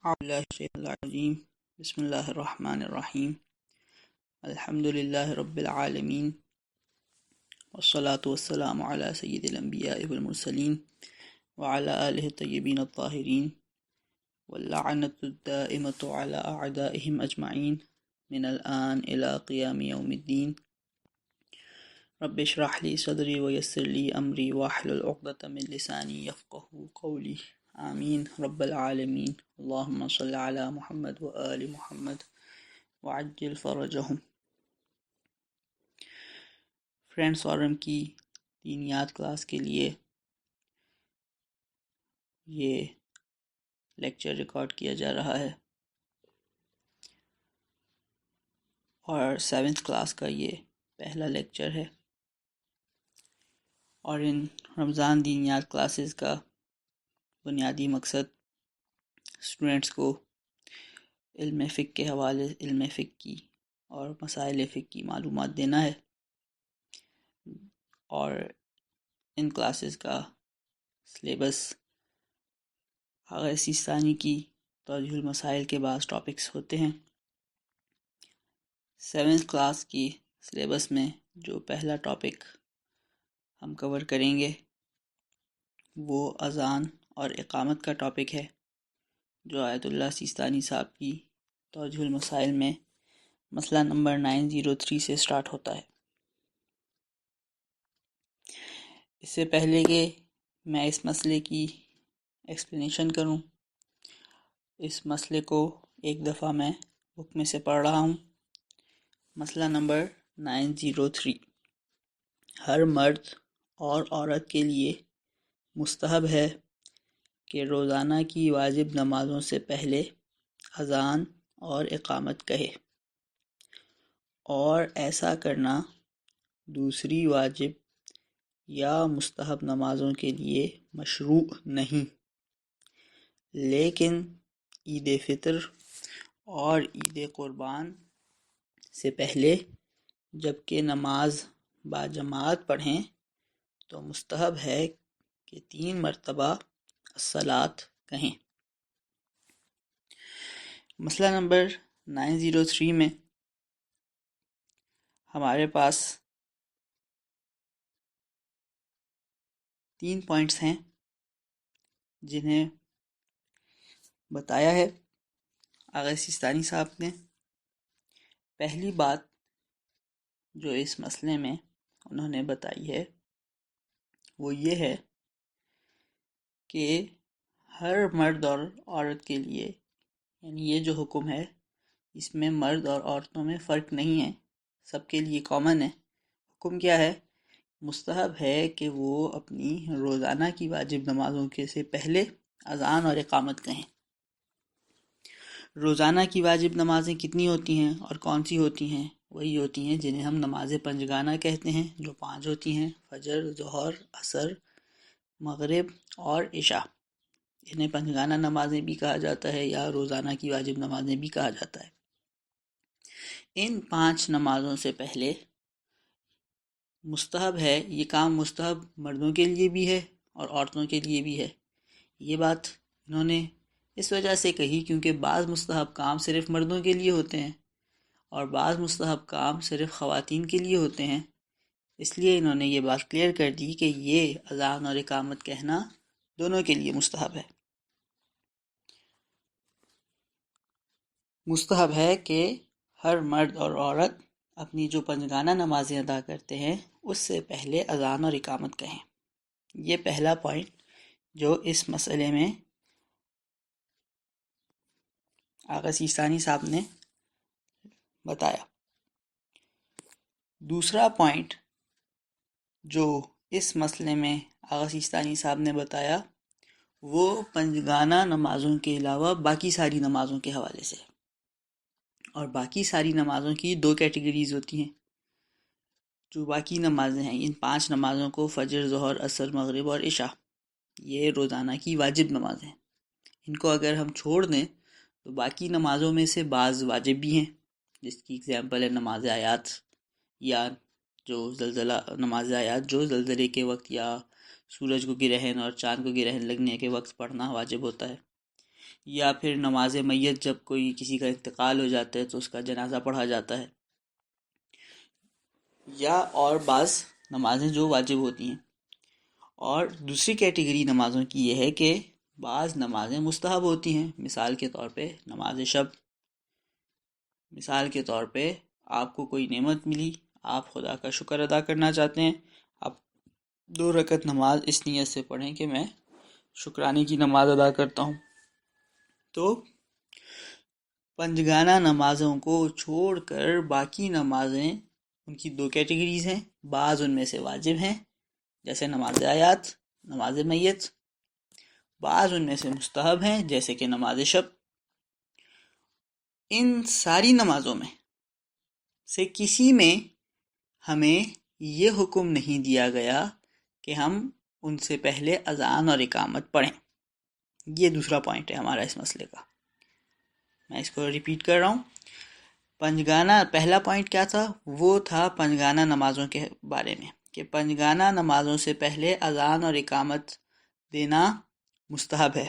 العظیم بسم اللہ الرحمن الرحیم الحمد للہ رب العالمین والصلاة والسلام علی سید الانبیاء والمرسلین وعلی آلہ الطیبین الطاہرین واللعنۃ الدائمۃ علی اعدائہم اجمعین من الآن الی قیام یوم الدین رب اشرح لی صدری ویسر لی امری واحلل عقدۃ من لسانی یفقہوا قولی آمین رب العالمین اللہم صلی علی محمد و آل محمد وعجل فرجہم۔ فرینڈس فورم کی دینیات کلاس کے لیے یہ لیکچر ریکارڈ کیا جا رہا ہے اور 7th کلاس کا یہ پہلا لیکچر ہے، اور ان رمضان دینیات کلاسز کا بنیادی مقصد اسٹوڈنٹس کو علم فقہ کے حوالے علم فقہ کی اور مسائل فقہ کی معلومات دینا ہے، اور ان کلاسز کا سلیبس آغا سیستانی کی توضیح المسائل کے بعض ٹاپکس ہوتے ہیں۔ 7th کلاس کی سلیبس میں جو پہلا ٹاپک ہم کور کریں گے وہ اذان اور اقامت کا ٹاپک ہے، جو آیت اللہ سیستانی صاحب کی توضیح المسائل میں مسئلہ نمبر 903 سے سٹارٹ ہوتا ہے۔ اس سے پہلے کہ میں اس مسئلے کی ایکسپلینیشن کروں، اس مسئلے کو ایک دفعہ میں بک میں سے پڑھ رہا ہوں۔ مسئلہ نمبر 903، ہر مرد اور عورت کے لیے مستحب ہے کہ روزانہ کی واجب نمازوں سے پہلے اذان اور اقامت کہے، اور ایسا کرنا دوسری واجب یا مستحب نمازوں کے لیے مشروع نہیں، لیکن عید فطر اور عید قربان سے پہلے جبکہ نماز باجماعت پڑھیں تو مستحب ہے کہ 3 مرتبہ الصلاۃ کہیں۔ مسئلہ نمبر 903 میں ہمارے پاس 3 پوائنٹس ہیں جنہیں بتایا ہے آغا سیستانی صاحب نے۔ پہلی بات جو اس مسئلے میں انہوں نے بتائی ہے وہ یہ ہے کہ ہر مرد اور عورت کے لیے، یعنی یہ جو حکم ہے اس میں مرد اور عورتوں میں فرق نہیں ہے، سب کے لیے کامن ہے۔ حکم کیا ہے؟ مستحب ہے کہ وہ اپنی روزانہ کی واجب نمازوں کے سے پہلے اذان اور اقامت کہیں۔ روزانہ کی واجب نمازیں کتنی ہوتی ہیں اور کون سی ہوتی ہیں؟ وہی ہوتی ہیں جنہیں ہم نماز پنجگانہ کہتے ہیں، جو 5 ہوتی ہیں: فجر، ظہر، عصر، مغرب اور عشاء۔ انہیں پنجگانہ نمازیں بھی کہا جاتا ہے یا روزانہ کی واجب نمازیں بھی کہا جاتا ہے۔ ان 5 نمازوں سے پہلے مستحب ہے، یہ کام مستحب مردوں کے لیے بھی ہے اور عورتوں کے لیے بھی ہے۔ یہ بات انہوں نے اس وجہ سے کہی کیونکہ بعض مستحب کام صرف مردوں کے لیے ہوتے ہیں اور بعض مستحب کام صرف خواتین کے لیے ہوتے ہیں، اس لیے انہوں نے یہ بات کلیئر کر دی کہ یہ اذان اور اقامت کہنا دونوں کے لیے مستحب ہے۔ مستحب ہے کہ ہر مرد اور عورت اپنی جو پنجگانہ نمازیں ادا کرتے ہیں اس سے پہلے اذان اور اقامت کہیں۔ یہ پہلا پوائنٹ جو اس مسئلے میں آغا سیستانی صاحب نے بتایا۔ دوسرا پوائنٹ جو اس مسئلے میں آغا سیستانی صاحب نے بتایا وہ پنجگانہ نمازوں کے علاوہ باقی ساری نمازوں کے حوالے سے، اور باقی ساری نمازوں کی 2 کیٹیگریز ہوتی ہیں۔ جو باقی نمازیں ہیں، ان 5 نمازوں کو فجر، ظہر، عصر، مغرب اور عشاء، یہ روزانہ کی واجب نمازیں ہیں۔ ان کو اگر ہم چھوڑ دیں تو باقی نمازوں میں سے بعض واجب بھی ہیں، جس کی اگزامپل ہے نماز آیات، یا جو نماز آیات جو زلزلے کے وقت یا سورج کو گرہن اور چاند کو گرہن لگنے کے وقت پڑھنا واجب ہوتا ہے۔ یا پھر نماز میت جب کوئی کسی کا انتقال ہو جاتا ہے تو اس کا جنازہ پڑھا جاتا ہے، یا اور بعض نمازیں جو واجب ہوتی ہیں. اور دوسری کیٹیگری نمازوں کی یہ ہے کہ بعض نمازیں مستحب ہوتی ہیں. مثال کے طور پہ نماز شب. مثال کے طور پہ آپ کو کوئی نعمت ملی، آپ خدا کا شکر ادا کرنا چاہتے ہیں، آپ 2 رکعت نماز اس نیت سے پڑھیں کہ میں شکرانے کی نماز ادا کرتا ہوں. تو پنجگانہ نمازوں کو چھوڑ کر باقی نمازیں، ان کی 2 کیٹیگریز ہیں. بعض ان میں سے واجب ہیں جیسے نماز آیات، نماز میت. بعض ان میں سے مستحب ہیں جیسے کہ نماز شب. ان ساری نمازوں میں سے کسی میں ہمیں یہ حکم نہیں دیا گیا کہ ہم ان سے پہلے اذان اور اقامت پڑھیں. یہ دوسرا پوائنٹ ہے ہمارا اس مسئلے کا. میں اس کو ریپیٹ کر رہا ہوں. پنجگانہ پہلا پوائنٹ کیا تھا؟ وہ تھا پنجگانہ نمازوں کے بارے میں کہ پنجگانہ نمازوں سے پہلے اذان اور اقامت دینا مستحب ہے.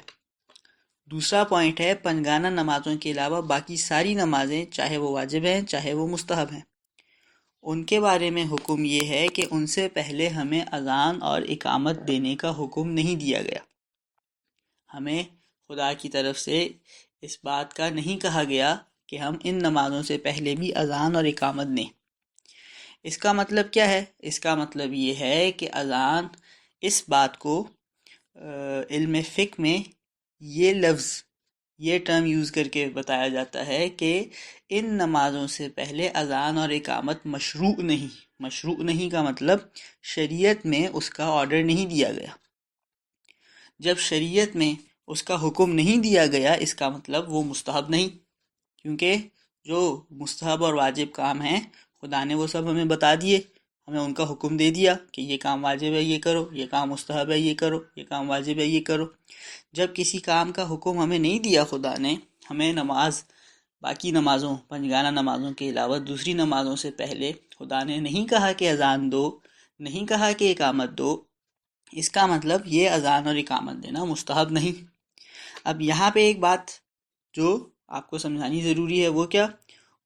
دوسرا پوائنٹ ہے پنجگانہ نمازوں کے علاوہ باقی ساری نمازیں چاہے وہ واجب ہیں چاہے وہ مستحب ہیں، ان کے بارے میں حکم یہ ہے کہ ان سے پہلے ہمیں اذان اور اقامت دینے کا حکم نہیں دیا گیا. ہمیں خدا کی طرف سے اس بات کا نہیں کہا گیا کہ ہم ان نمازوں سے پہلے بھی اذان اور اقامت دیں. اس کا مطلب کیا ہے؟ اس کا مطلب یہ ہے کہ اذان، اس بات کو علم فقہ میں یہ لفظ، یہ ٹرم یوز کر کے بتایا جاتا ہے کہ ان نمازوں سے پہلے اذان اور اقامت مشروع نہیں. مشروع نہیں کا مطلب شریعت میں اس کا آرڈر نہیں دیا گیا. جب شریعت میں اس کا حکم نہیں دیا گیا اس کا مطلب وہ مستحب نہیں، کیونکہ جو مستحب اور واجب کام ہیں خدا نے وہ سب ہمیں بتا دیے، ہمیں ان کا حکم دے دیا کہ یہ کام واجب ہے یہ کرو، یہ کام مستحب ہے یہ کرو، یہ کام واجب ہے یہ کرو. جب کسی کام کا حکم ہمیں نہیں دیا خدا نے، ہمیں نماز، باقی نمازوں، پنجگانہ نمازوں کے علاوہ دوسری نمازوں سے پہلے خدا نے نہیں کہا کہ اذان دو، نہیں کہا کہ اقامت دو، اس کا مطلب یہ اذان اور اقامت دینا مستحب نہیں. اب یہاں پہ ایک بات جو آپ کو سمجھانی ضروری ہے، وہ کیا؟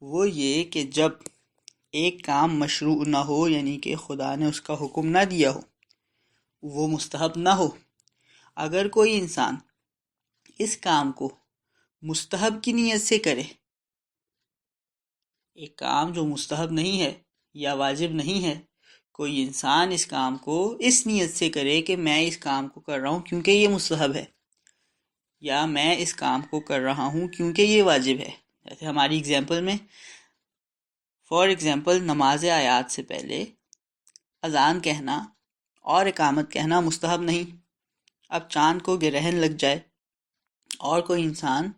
وہ یہ کہ جب ایک کام مشروع نہ ہو، یعنی کہ خدا نے اس کا حکم نہ دیا ہو، وہ مستحب نہ ہو، اگر کوئی انسان اس کام کو مستحب کی نیت سے کرے، ایک کام جو مستحب نہیں ہے یا واجب نہیں ہے، کوئی انسان اس کام کو اس نیت سے کرے کہ میں اس کام کو کر رہا ہوں کیونکہ یہ مستحب ہے، یا میں اس کام کو کر رہا ہوں کیونکہ یہ واجب ہے. جیسے ہماری اگزامپل میں، فار ایگزامپل نماز آیات سے پہلے اذان کہنا اور اقامت کہنا مستحب نہیں. اب چاند کو گرہن لگ جائے اور کوئی انسان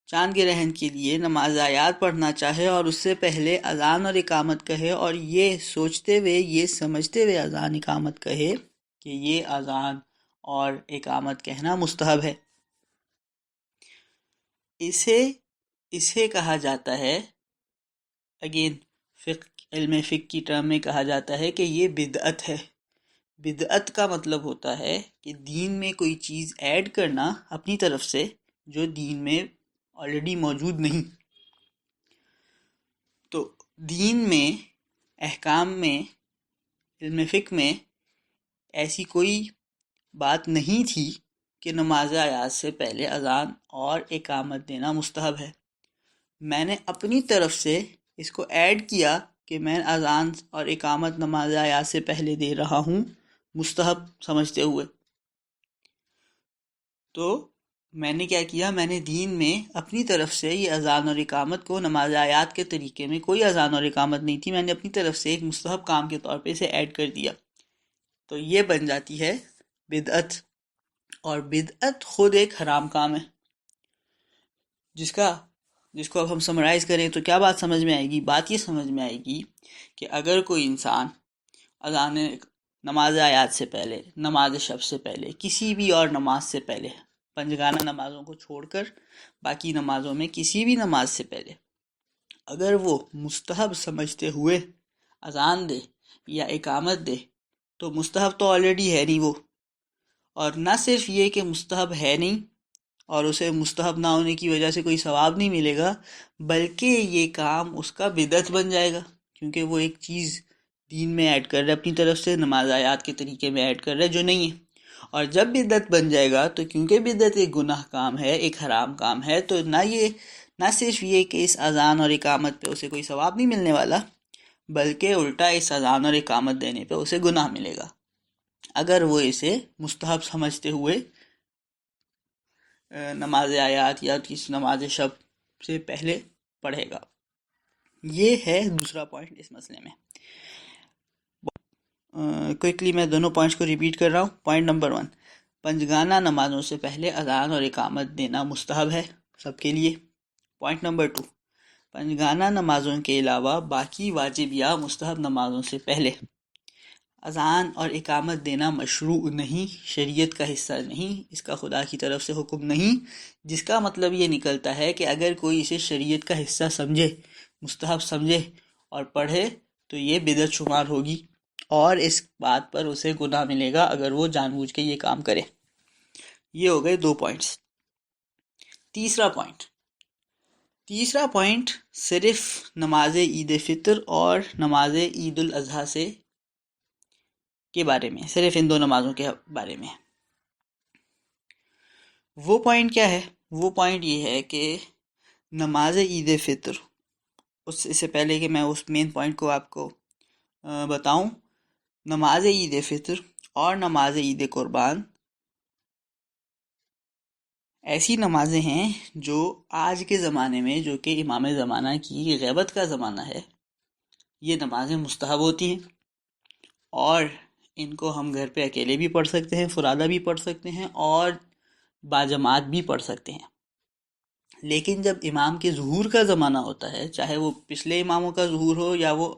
چاند گرہن کے لیے نماز آیات پڑھنا چاہے اور اس سے پہلے اذان اور اقامت کہے، اور یہ سوچتے ہوئے، یہ سمجھتے ہوئے اذان اقامت کہے کہ یہ اذان اور اقامت کہنا مستحب ہے، اسے کہا جاتا ہے، اگین علم فقہ کی ٹرم میں کہا جاتا ہے کہ یہ بدعت ہے. بدعت کا مطلب ہوتا ہے کہ دین میں کوئی چیز ایڈ کرنا اپنی طرف سے جو دین میں آلریڈی موجود نہیں. تو دین میں، احکام میں، علم فقہ میں ایسی کوئی بات نہیں تھی کہ نماز آیات سے پہلے اذان اور اقامت دینا مستحب ہے. میں نے اپنی طرف سے اس کو ایڈ کیا کہ میں اذان اور اقامت نماز آیات سے پہلے دے رہا ہوں مستحب سمجھتے ہوئے. تو میں نے کیا کیا؟ میں نے دین میں اپنی طرف سے یہ اذان اور اقامت کو، نماز آیات کے طریقے میں کوئی اذان اور اقامت نہیں تھی، میں نے اپنی طرف سے ایک مستحب کام کے طور پہ اسے ایڈ کر دیا. تو یہ بن جاتی ہے بدعت، اور بدعت خود ایک حرام کام ہے، جس کو اب ہم سمرائز کریں تو کیا بات سمجھ میں آئے گی؟ بات یہ سمجھ میں آئے گی کہ اگر کوئی انسان اذان، نماز آیات سے پہلے، نماز شب سے پہلے، کسی بھی اور نماز سے پہلے، پنجگانہ نمازوں کو چھوڑ کر باقی نمازوں میں کسی بھی نماز سے پہلے اگر وہ مستحب سمجھتے ہوئے اذان دے یا اقامت دے تو مستحب تو آلریڈی ہے نہیں وہ، اور نہ صرف یہ کہ مستحب ہے نہیں، اور اسے مستحب نہ ہونے کی وجہ سے کوئی ثواب نہیں ملے گا، بلکہ یہ کام اس کا بدعت بن جائے گا، کیونکہ وہ ایک چیز دین میں ایڈ کر رہا ہے اپنی طرف سے، نماز آیات کے طریقے میں ایڈ کر رہا ہے جو نہیں ہے۔ اور جب بدعت بن جائے گا تو کیونکہ بدعت ایک گناہ کام ہے، ایک حرام کام ہے، تو نہ صرف یہ کہ اس اذان اور اقامت پہ اسے کوئی ثواب نہیں ملنے والا، بلکہ الٹا اس اذان اور اقامت دینے پہ اسے گناہ ملے گا اگر وہ اسے مستحب سمجھتے ہوئے نماز آیات یا کسی نماز شب سے پہلے پڑھے گا۔ یہ ہے دوسرا پوائنٹ اس مسئلے میں۔ کوئکلی میں دونوں پوائنٹس کو ریپیٹ کر رہا ہوں۔ پوائنٹ نمبر 1، پنجگانہ نمازوں سے پہلے اذان اور اقامت دینا مستحب ہے سب کے لیے۔ پوائنٹ نمبر 2، پنجگانہ نمازوں کے علاوہ باقی واجب یا مستحب نمازوں سے پہلے اذان اور اقامت دینا مشروع نہیں، شریعت کا حصہ نہیں، اس کا خدا کی طرف سے حکم نہیں، جس کا مطلب یہ نکلتا ہے کہ اگر کوئی اسے شریعت کا حصہ سمجھے، مستحب سمجھے اور پڑھے تو یہ بدعت شمار ہوگی، اور اس بات پر اسے گناہ ملے گا اگر وہ جان بوجھ کے یہ کام کرے۔ یہ ہو گئے 2 پوائنٹس۔ تیسرا پوائنٹ صرف نماز عید فطر اور نماز عید الاضحیٰ کے بارے میں، صرف ان 2 نمازوں کے بارے میں۔ وہ پوائنٹ کیا ہے؟ وہ پوائنٹ یہ ہے کہ نماز عید فطر، اس سے پہلے کہ میں اس مین پوائنٹ کو آپ کو بتاؤں، نماز عید فطر اور نماز عید قربان ایسی نمازیں ہیں جو آج کے زمانے میں، جو کہ امام زمانہ کی غیبت کا زمانہ ہے، یہ نمازیں مستحب ہوتی ہیں، اور ان کو ہم گھر پہ اکیلے بھی پڑھ سکتے ہیں، فرادہ بھی پڑھ سکتے ہیں، اور باجماعت بھی پڑھ سکتے ہیں۔ لیکن جب امام کے ظہور کا زمانہ ہوتا ہے، چاہے وہ پچھلے اماموں کا ظہور ہو یا وہ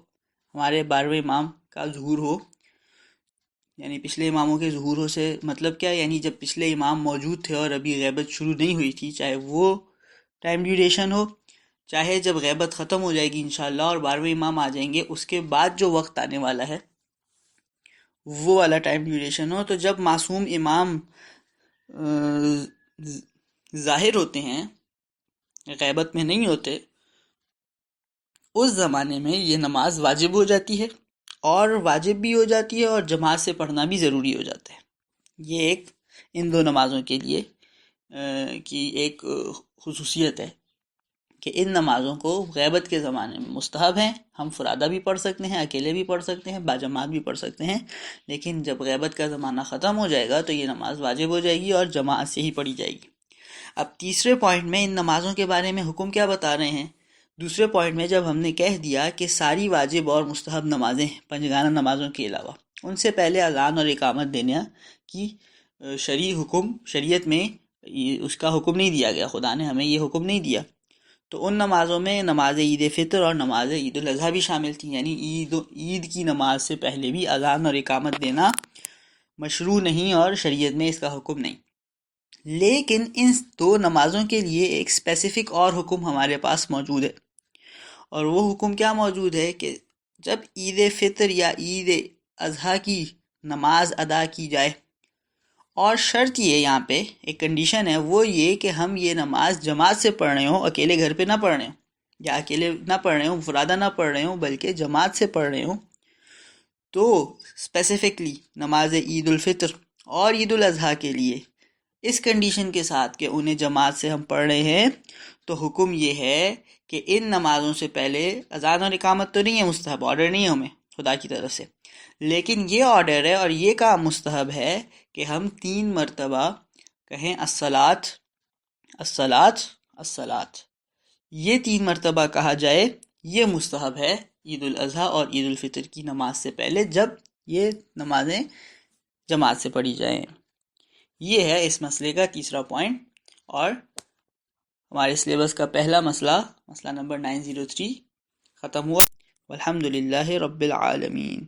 ہمارے 12ویں امام کا ظہور ہو، یعنی پچھلے اماموں کے ظہور سے مطلب کیا، یعنی جب پچھلے امام موجود تھے اور ابھی غیبت شروع نہیں ہوئی تھی، چاہے وہ ٹائم ڈیوریشن ہو، چاہے جب غیبت ختم ہو جائے گی انشاءاللہ اور 12ویں امام آ جائیں گے، اس کے بعد جو وقت آنے والا ہے وہ والا ٹائم ڈیوریشن ہو، تو جب معصوم امام ظاہر ہوتے ہیں، غیبت میں نہیں ہوتے، اس زمانے میں یہ نماز واجب ہو جاتی ہے، اور واجب بھی ہو جاتی ہے اور جماعت سے پڑھنا بھی ضروری ہو جاتا ہے۔ یہ ایک ان 2 نمازوں کے لیے کی ایک خصوصیت ہے کہ ان نمازوں کو غیبت کے زمانے میں مستحب ہیں، ہم فرادہ بھی پڑھ سکتے ہیں، اکیلے بھی پڑھ سکتے ہیں، باجماعت بھی پڑھ سکتے ہیں، لیکن جب غیبت کا زمانہ ختم ہو جائے گا تو یہ نماز واجب ہو جائے گی اور جماعت سے ہی پڑھی جائے گی۔ اب تیسرے پوائنٹ میں ان نمازوں کے بارے میں حکم کیا بتا رہے ہیں؟ دوسرے پوائنٹ میں جب ہم نے کہہ دیا کہ ساری واجب اور مستحب نمازیں پنجگانہ نمازوں کے علاوہ، ان سے پہلے اذان اور اقامت دینا کی شریعت میں اس کا حکم نہیں دیا گیا، خدا نے ہمیں یہ حکم نہیں دیا، تو ان نمازوں میں نماز عید فطر اور نماز عید الاضحیٰ بھی شامل تھی، یعنی عید کی نماز سے پہلے بھی اذان اور اقامت دینا مشروع نہیں اور شریعت میں اس کا حکم نہیں۔ لیکن ان 2 نمازوں کے لیے ایک اسپیسیفک اور حکم ہمارے پاس موجود ہے، اور وہ حکم کیا موجود ہے کہ جب عید فطر یا عید اضحیٰ کی نماز ادا کی جائے، اور شرط یہ یہاں پہ ایک کنڈیشن ہے، وہ یہ کہ ہم یہ نماز جماعت سے پڑھ رہے ہوں، اکیلے گھر پہ نہ پڑھ رہے ہوں، یا اکیلے نہ پڑھ رہے ہوں، فرادہ نہ پڑھ رہے ہوں، بلکہ جماعت سے پڑھ رہے ہوں، تو اسپیسیفکلی نماز عید الفطر اور عید الاضحیٰ کے لیے اس کنڈیشن کے ساتھ کہ انہیں جماعت سے ہم پڑھ رہے ہیں، تو حکم یہ ہے کہ ان نمازوں سے پہلے اذان اور اقامت تو نہیں ہے مستحب، آرڈر نہیں ہے ہمیں خدا کی طرف سے، لیکن یہ آرڈر ہے اور یہ کام مستحب ہے کہ ہم 3 مرتبہ کہیں الصلاۃ الصلاۃ الصلاۃ، یہ 3 مرتبہ کہا جائے، یہ مستحب ہے عید الاضحیٰ اور عید الفطر کی نماز سے پہلے، جب یہ نمازیں جماعت سے پڑھی جائیں۔ یہ ہے اس مسئلے کا تیسرا پوائنٹ، اور ہمارے سلیبس کا پہلا مسئلہ نمبر 903 ختم ہوا۔ والحمد للہ رب العالمین۔